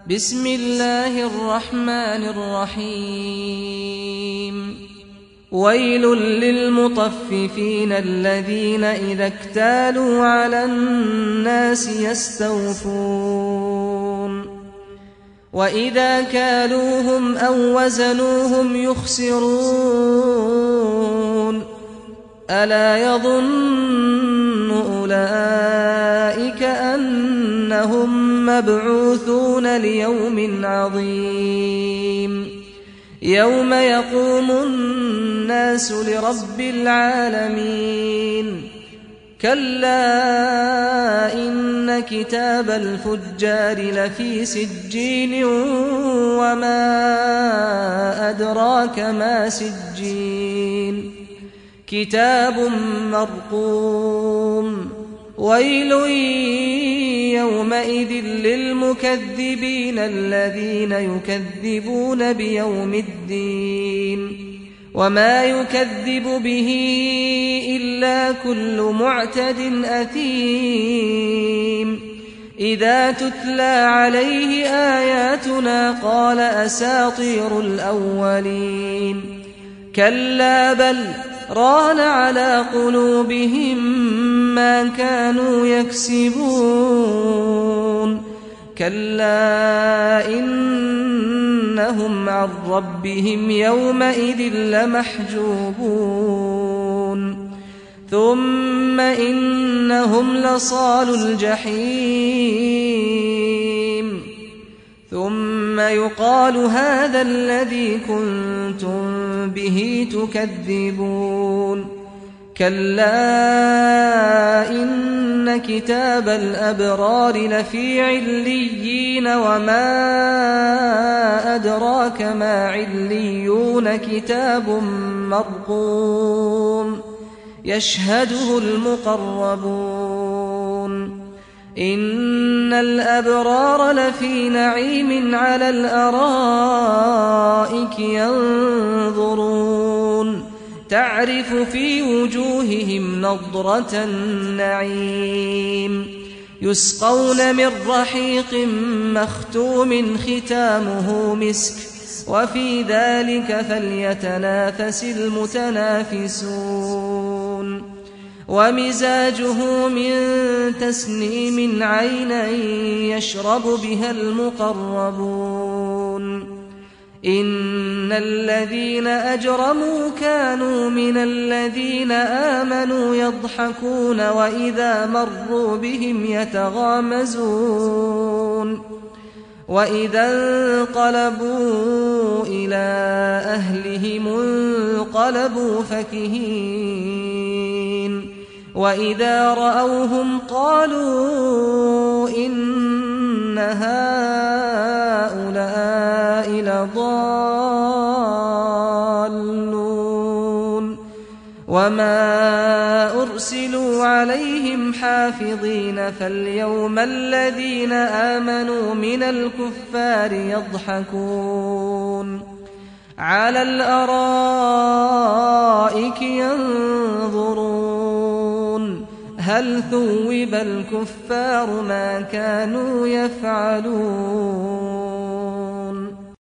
بسم الله الرحمن الرحيم ويل للمطففين الذين إذا اكتالوا على الناس يستوفون وإذا كالوهم أو وزنوهم يخسرون ألا يظن أولئك أنهم مبعوثون ليوم عظيم يوم يقوم الناس لرب العالمين كلا إن كتاب الفجار لفي سجين وما أدراك ما سجين كتاب مرقوم ويل يومئذ للمكذبين الذين يكذبون بيوم الدين وما يكذب به إلا كل معتد أثيم إذا تتلى عليه آياتنا قال أساطير الأولين كلا بل ران على قلوبهم ما كانوا يكسبون كلا إنهم عن ربهم يومئذ لمحجوبون ثم إنهم لصالو الجحيم ثم يقال هذا الذي كنتم به تكذبون كلا إن كتاب الأبرار لفي عليين وما أدراك ما عليون كتاب مرقوم يشهده المقربون إن الأبرار لفي نعيم على الأرائك ينظرون تعرف في وجوههم نضرة النعيم يسقون من رحيق مختوم ختامه مسك وفي ذلك فليتنافس المتنافسون ومزاجه من تسنيم عينا يشرب بها المقربون إن الذين أجرموا كانوا من الذين آمنوا يضحكون وإذا مروا بهم يتغامزون وإذا انقلبوا إلى أهلهم انقلبوا فكهين وإذا رأوهم قالوا إن هؤلاء لضالون وما أرسلوا عليهم حافظين فاليوم الذين آمنوا من الكفار يضحكون على الأرائك ينظرون هل ثوب الكفار ما كانوا يفعلون